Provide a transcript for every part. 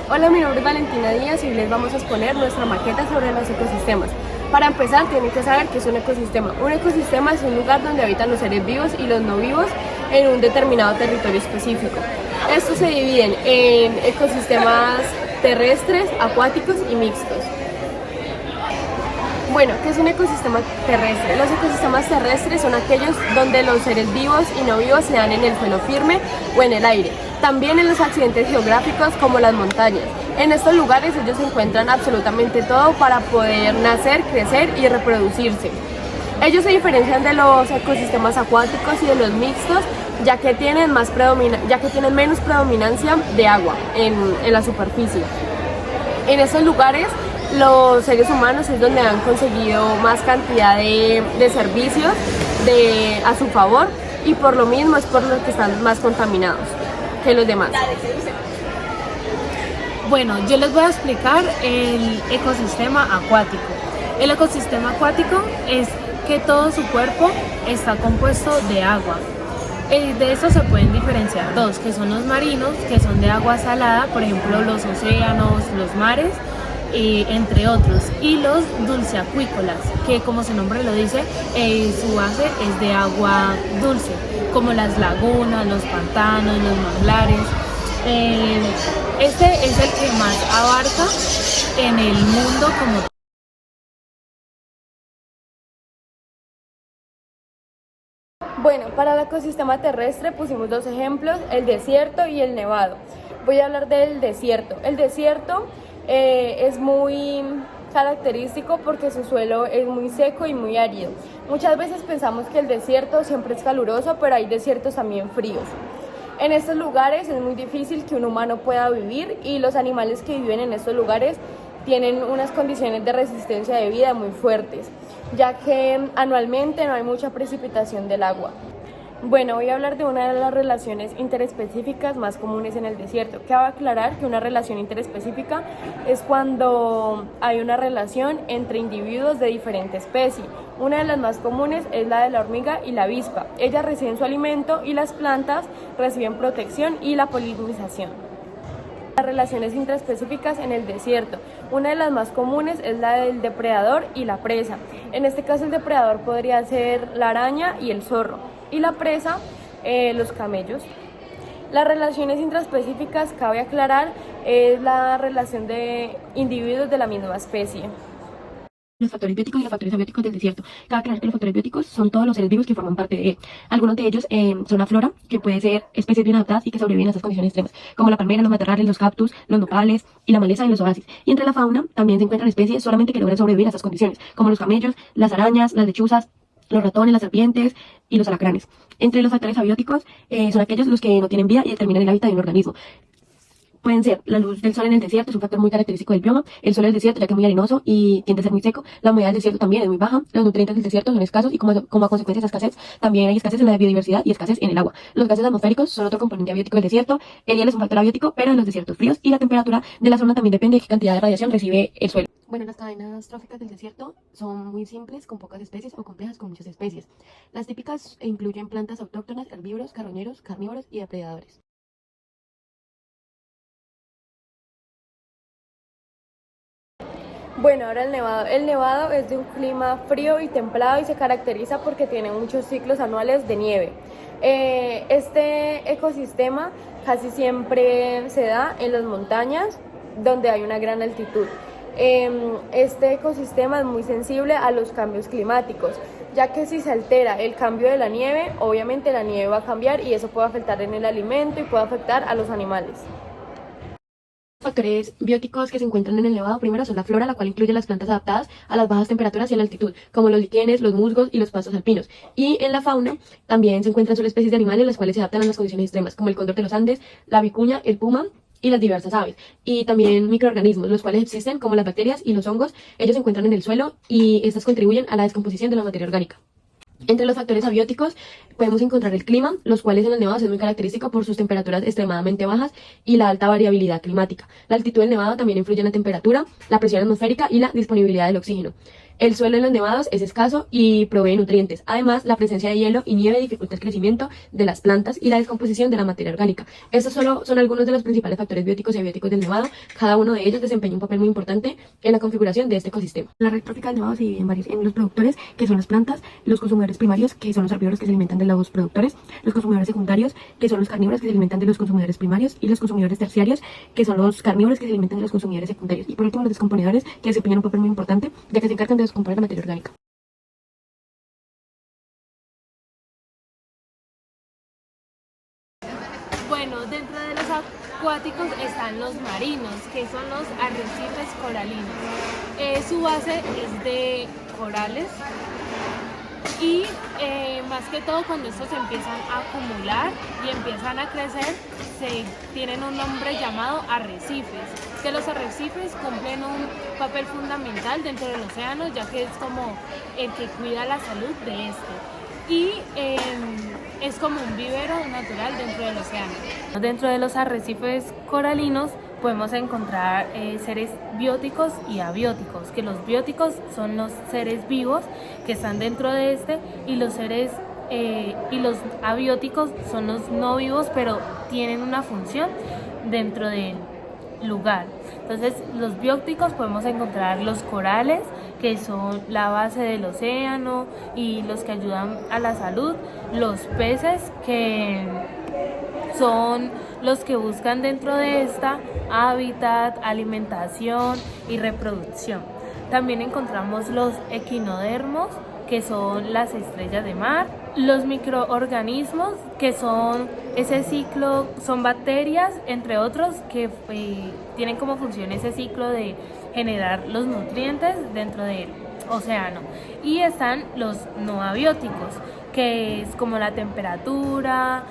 Hola, mi nombre es Valentina Díaz y hoy les vamos a exponer nuestra maqueta sobre los ecosistemas. Para empezar, tienen que saber qué es un ecosistema. Un ecosistema es un lugar donde habitan los seres vivos y los no vivos en un determinado territorio específico. Estos se dividen en ecosistemas terrestres, acuáticos y mixtos. Bueno, ¿qué es un ecosistema terrestre? Los ecosistemas terrestres son aquellos donde los seres vivos y no vivos se dan en el suelo firme o en el aire. También en los accidentes geográficos como las montañas. En estos lugares ellos encuentran absolutamente todo para poder nacer, crecer y reproducirse. Ellos se diferencian de los ecosistemas acuáticos y de los mixtos, ya que tienen menos predominancia de agua en la superficie. En estos lugares los seres humanos es donde han conseguido más cantidad de servicios a su favor, y por lo mismo es por lo que están más contaminados que los demás. Bueno, yo les voy a explicar el ecosistema acuático. El ecosistema acuático es que todo su cuerpo está compuesto de agua. De eso se pueden diferenciar dos, que son los marinos, que son de agua salada, por ejemplo los océanos, los mares, entre otros, y los dulceacuícolas, que como su nombre lo dice, su base es de agua dulce, como las lagunas, los pantanos, los manglares. Este es el que más abarca en el mundo como tal. Bueno, para el ecosistema terrestre pusimos dos ejemplos, el desierto y el nevado. Voy a hablar del desierto. El desierto es muy característico porque su suelo es muy seco y muy árido. Muchas veces pensamos que el desierto siempre es caluroso, pero hay desiertos también fríos. En estos lugares es muy difícil que un humano pueda vivir, y los animales que viven en estos lugares tienen unas condiciones de resistencia de vida muy fuertes, ya que anualmente no hay mucha precipitación del agua. Bueno, voy a hablar de una de las relaciones interespecíficas más comunes en el desierto. Cabe aclarar que una relación interespecífica es cuando hay una relación entre individuos de diferente especie. Una de las más comunes es la de la hormiga y la avispa. Ellas reciben su alimento y las plantas reciben protección y la polinización. Las relaciones intraespecíficas en el desierto. Una de las más comunes es la del depredador y la presa. En este caso el depredador podría ser la araña y el zorro, y la presa los camellos. Las relaciones intraespecíficas, cabe aclarar, es la relación de individuos de la misma especie. Los factores bióticos y los factores abióticos del desierto. Cabe aclarar que los factores bióticos son todos los seres vivos que forman parte de él. Algunos de ellos son la flora, que puede ser especies bien adaptadas y que sobreviven a estas condiciones extremas, como la palmera, los matorrales, los cactus, los nopales y la maleza en los oasis. Y entre la fauna también se encuentran especies solamente que logran sobrevivir a estas condiciones, como los camellos, las arañas, las lechuzas, los ratones, las serpientes y los alacranes. Entre los factores abióticos son aquellos los que no tienen vida y determinan el hábitat de un organismo. Pueden ser la luz del sol en el desierto, es un factor muy característico del bioma, el suelo del desierto ya que es muy arenoso y tiende a ser muy seco, la humedad del desierto también es muy baja, los nutrientes del desierto son escasos y como a consecuencia de esa escasez, también hay escasez en la biodiversidad y escasez en el agua. Los gases atmosféricos son otro componente abiótico del desierto, el hielo es un factor abiótico, pero en los desiertos fríos, y la temperatura de la zona también depende de qué cantidad de radiación recibe el suelo. Bueno, las cadenas tróficas del desierto son muy simples, con pocas especies, o complejas con muchas especies. Las típicas incluyen plantas autóctonas, herbívoros, carroñeros, carnívoros y depredadores. Bueno, ahora el nevado. El nevado es de un clima frío y templado y se caracteriza porque tiene muchos ciclos anuales de nieve. Este ecosistema casi siempre se da en las montañas donde hay una gran altitud. Este ecosistema es muy sensible a los cambios climáticos, ya que si se altera el cambio de la nieve, obviamente la nieve va a cambiar y eso puede afectar en el alimento y puede afectar a los animales. Factores bióticos que se encuentran en el nevado primero son la flora, la cual incluye las plantas adaptadas a las bajas temperaturas y a la altitud, como los líquenes, los musgos y los pastos alpinos. Y en la fauna también se encuentran solo especies de animales las cuales se adaptan a las condiciones extremas, como el cóndor de los Andes, la vicuña, el puma y las diversas aves. Y también microorganismos, los cuales existen como las bacterias y los hongos. Ellos se encuentran en el suelo y estas contribuyen a la descomposición de la materia orgánica. Entre los factores abióticos podemos encontrar el clima, los cuales en los nevados es muy característico por sus temperaturas extremadamente bajas y la alta variabilidad climática. La altitud del nevado también influye en la temperatura, la presión atmosférica y la disponibilidad del oxígeno. El suelo en los nevados es escaso y provee nutrientes. Además, la presencia de hielo y nieve dificulta el crecimiento de las plantas y la descomposición de la materia orgánica. Estos solo son algunos de los principales factores bióticos y abióticos del nevado. Cada uno de ellos desempeña un papel muy importante en la configuración de este ecosistema. La red trófica del nevado se divide en varios, en los productores, que son las plantas, los consumidores primarios, que son los herbívoros que se alimentan de los productores, los consumidores secundarios, que son los carnívoros que se alimentan de los consumidores primarios, y los consumidores terciarios, que son los carnívoros que se alimentan de los consumidores secundarios. Y por último, los descomponedores, que desempeñan un papel muy importante, ya que se encargan de descomponer la materia orgánica. Bueno, dentro de los acuáticos están los marinos, que son los arrecifes coralinos. Su base es de corales y más que todo cuando estos se empiezan a acumular y empiezan a crecer, tienen un nombre llamado arrecifes, que los arrecifes cumplen un papel fundamental dentro del océano, ya que es como el que cuida la salud de este. Y es como un vivero natural dentro del océano. Dentro de los arrecifes coralinos podemos encontrar seres bióticos y abióticos, que los bióticos son los seres vivos que están dentro de este y los abióticos son los no vivos, pero tienen una función dentro del lugar. Entonces, los bióticos podemos encontrar los corales, que son la base del océano y los que ayudan a la salud, los peces, que son los que buscan dentro de esta hábitat, alimentación y reproducción. También encontramos los equinodermos, que son las estrellas de mar, los microorganismos, que son ese ciclo, son bacterias, entre otros, que tienen como función ese ciclo de generar los nutrientes dentro del océano. Y están los no abióticos, que es como la temperatura,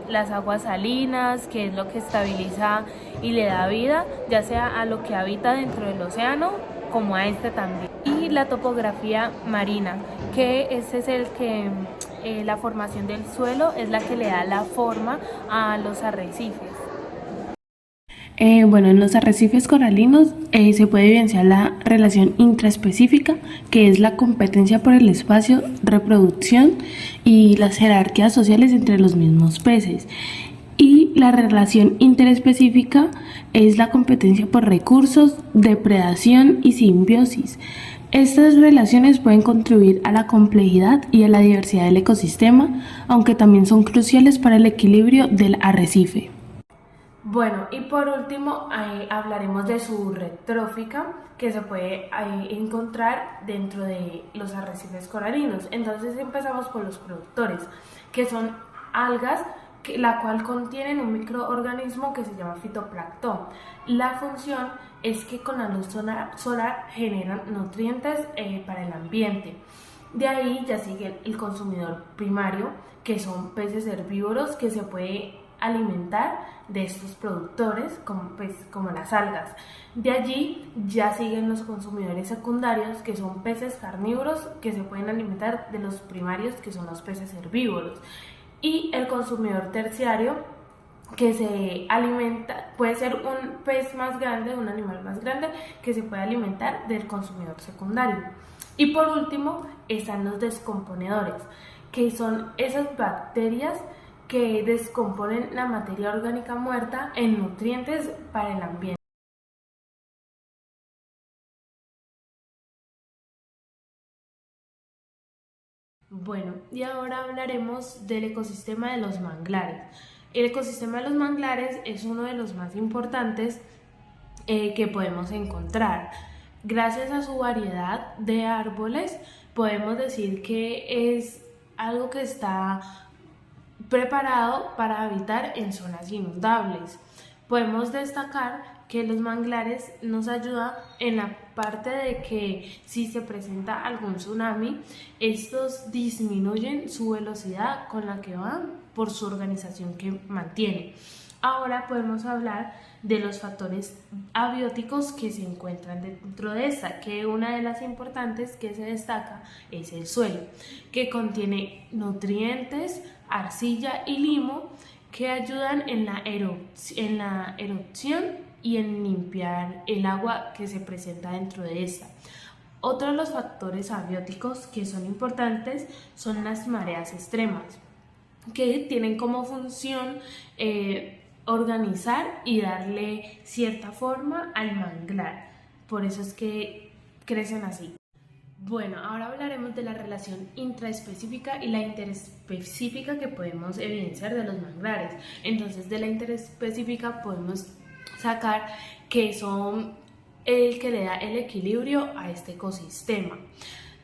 las aguas salinas, que es lo que estabiliza y le da vida, ya sea a lo que habita dentro del océano, como a este también. Y la topografía marina, que ese es el que la formación del suelo es la que le da la forma a los arrecifes. Bueno, en los arrecifes coralinos se puede evidenciar la relación intraespecífica, que es la competencia por el espacio, reproducción y las jerarquías sociales entre los mismos peces. Y la relación interespecífica es la competencia por recursos, depredación y simbiosis. Estas relaciones pueden contribuir a la complejidad y a la diversidad del ecosistema, aunque también son cruciales para el equilibrio del arrecife. Bueno, y por último hablaremos de su red trófica, que se puede encontrar dentro de los arrecifes coralinos. Entonces empezamos por los productores, que son algas, la cual contienen un microorganismo que se llama fitoplancton. La función es que con la luz solar generan nutrientes para el ambiente. De ahí ya sigue el consumidor primario, que son peces herbívoros que se puede alimentar de estos productores, como las algas. De allí ya siguen los consumidores secundarios, que son peces carnívoros que se pueden alimentar de los primarios, que son los peces herbívoros. Y el consumidor terciario, que se alimenta, puede ser un pez más grande, un animal más grande, que se puede alimentar del consumidor secundario. Y por último están los descomponedores, que son esas bacterias que descomponen la materia orgánica muerta en nutrientes para el ambiente. Bueno, y ahora hablaremos del ecosistema de los manglares. El ecosistema de los manglares es uno de los más importantes que podemos encontrar. Gracias a su variedad de árboles, podemos decir que es algo que está preparado para habitar en zonas inundables. Podemos destacar que los manglares nos ayudan en la parte de que si se presenta algún tsunami, estos disminuyen su velocidad con la que van por su organización que mantiene. Ahora podemos hablar de los factores abióticos que se encuentran dentro de esta, que una de las importantes que se destaca es el suelo, que contiene nutrientes, arcilla y limo, que ayudan en la erupción y en limpiar el agua que se presenta dentro de esta. Otro de los factores abióticos que son importantes son las mareas extremas, que tienen como función organizar y darle cierta forma al manglar. Por eso es que crecen así. Bueno, ahora hablaremos de la relación intraespecífica y la interespecífica que podemos evidenciar de los manglares. Entonces, de la interespecífica podemos sacar que son el que le da el equilibrio a este ecosistema.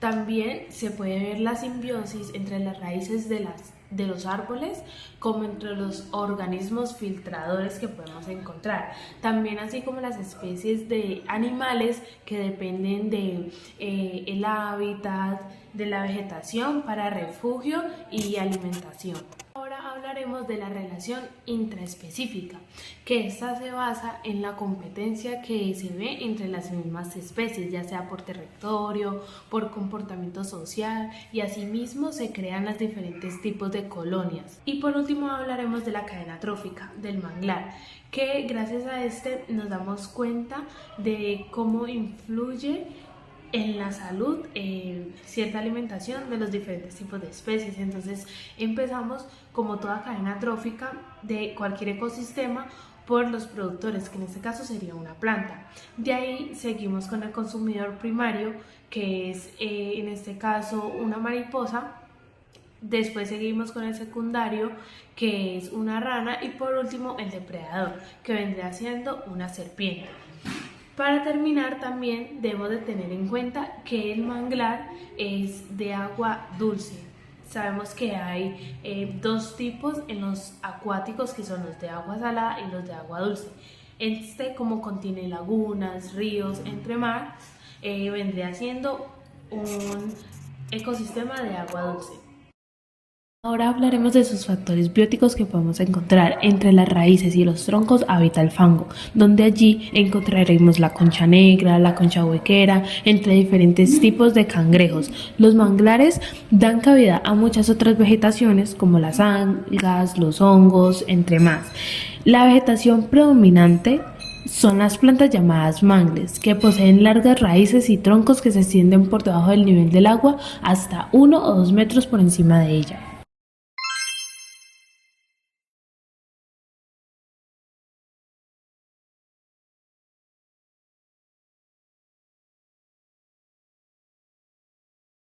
También se puede ver la simbiosis entre las raíces de los árboles como entre los organismos filtradores que podemos encontrar. También así como las especies de animales que dependen de el hábitat, de la vegetación para refugio y alimentación. Ahora hablaremos de la relación intraespecífica, que esta se basa en la competencia que se ve entre las mismas especies, ya sea por territorio, por comportamiento social, y asimismo se crean los diferentes tipos de colonias. Y por último hablaremos de la cadena trófica del manglar, que gracias a este nos damos cuenta de cómo influye en la salud cierta alimentación de los diferentes tipos de especies. Entonces empezamos como toda cadena trófica de cualquier ecosistema por los productores, que en este caso sería una planta. De ahí seguimos con el consumidor primario, que es en este caso una mariposa. Después seguimos con el secundario, que es una rana, y por último el depredador, que vendría siendo una serpiente. Para terminar, también debemos de tener en cuenta que el manglar es de agua dulce. Sabemos que hay dos tipos en los acuáticos, que son los de agua salada y los de agua dulce. Este, como contiene lagunas, ríos, entremar, vendría siendo un ecosistema de agua dulce. Ahora hablaremos de sus factores bióticos que podemos encontrar. Entre las raíces y los troncos habita el fango, donde allí encontraremos la concha negra, la concha huequera, entre diferentes tipos de cangrejos. Los manglares dan cabida a muchas otras vegetaciones como las algas, los hongos, entre más. La vegetación predominante son las plantas llamadas mangles, que poseen largas raíces y troncos que se extienden por debajo del nivel del agua hasta 1 o 2 metros por encima de ella.